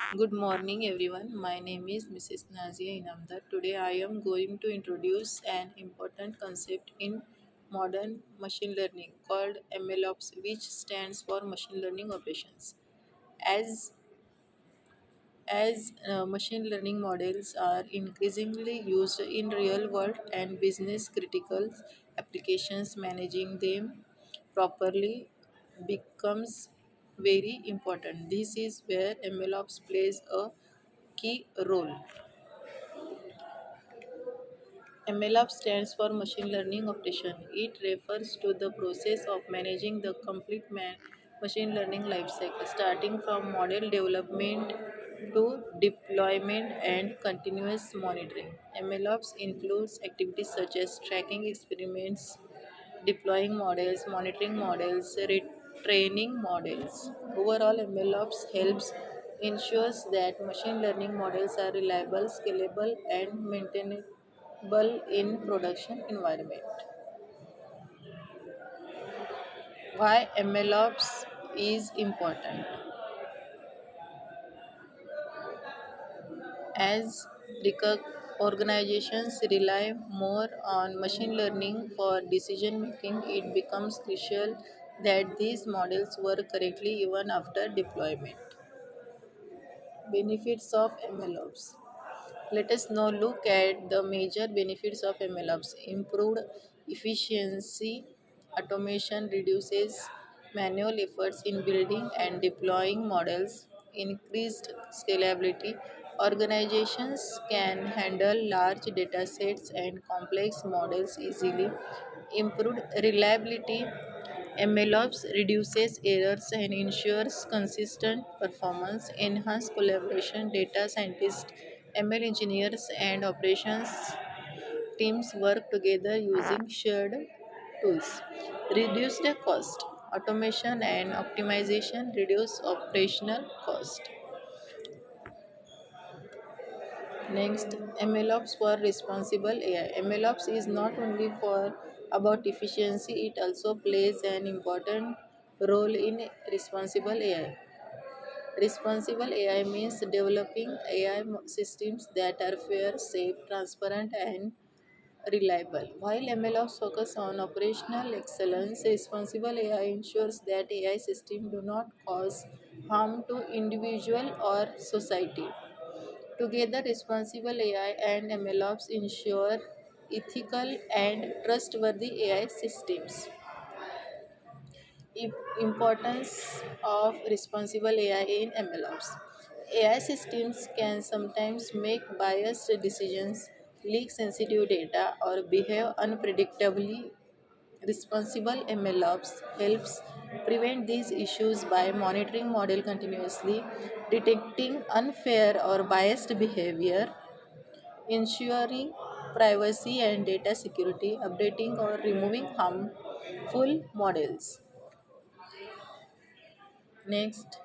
Good morning, everyone. My name is Mrs. Nazia Inamdar. Today, I am going to introduce an important concept in modern machine learning called MLOps, which stands for Machine Learning Operations. As machine learning models are increasingly used in real world and business critical applications, managing them properly becomes very important. This is where MLOps plays a key role. MLOps stands for Machine Learning Operation. It refers to the process of managing the complete machine learning lifecycle, starting from model development to deployment and continuous monitoring. MLOps includes activities such as tracking experiments, deploying models, monitoring models, retraining models. Overall, MLOps helps ensures that machine learning models are reliable, scalable, and maintainable in production environment. Why MLOps is important? As organizations rely more on machine learning for decision making, it becomes crucial that these models work correctly even after deployment. Benefits of MLOps. Let us now look at the major benefits of MLOps. Improved efficiency, automation reduces manual efforts in building and deploying models, increased scalability. Organizations can handle large data sets and complex models easily. Improved reliability, MLOps reduces errors and ensures consistent performance, enhanced collaboration, data scientists, ML engineers, and operations teams work together using shared tools. Reduce the cost. Automation and optimization reduce operational cost. Next, MLOps for responsible AI. MLOps is not only for about efficiency, it also plays an important role in responsible AI. Responsible AI means developing AI systems that are fair, safe, transparent, and reliable. While MLOps focus on operational excellence, responsible AI ensures that AI systems do not cause harm to individual or society. Together, responsible AI and MLOps ensure ethical and trustworthy AI systems. Importance of responsible AI in MLOps. AI systems can sometimes make biased decisions, leak sensitive data, or behave unpredictably. Responsible MLOps helps prevent these issues by monitoring model continuously, detecting unfair or biased behavior, ensuring privacy and data security, updating or removing harmful models. Next,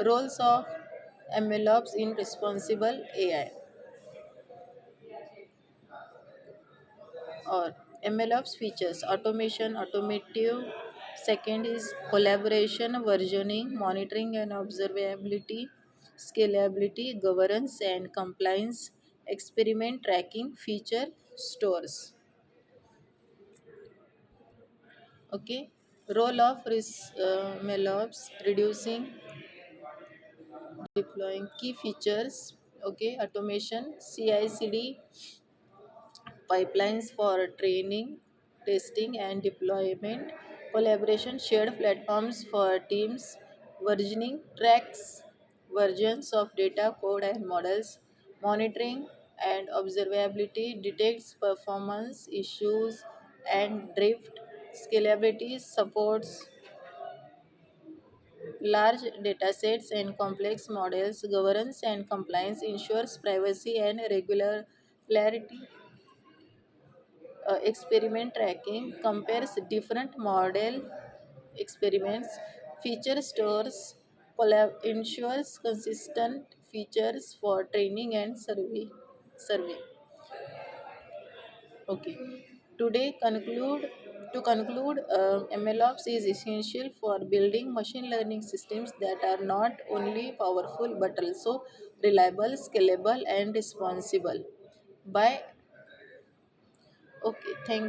roles of MLOps in responsible AI or MLOps features automation, automotive. Second is collaboration, versioning, monitoring and observability, scalability, governance and compliance, experiment tracking, feature stores. Okay. Role of MLOps reducing deploying key features. Okay, automation, CI/CD pipelines for training, testing and deployment, collaboration, shared platforms for teams, versioning tracks versions of data, code and models, monitoring and observability detects performance issues and drift, scalability supports large datasets and complex models, governance and compliance ensures privacy and regularity. Experiment tracking compares different model experiments, feature stores, ensures consistent features for training and survey. Okay. Today conclude To conclude, MLOps is essential for building machine learning systems that are not only powerful but also reliable, scalable, and responsible. By okay, thank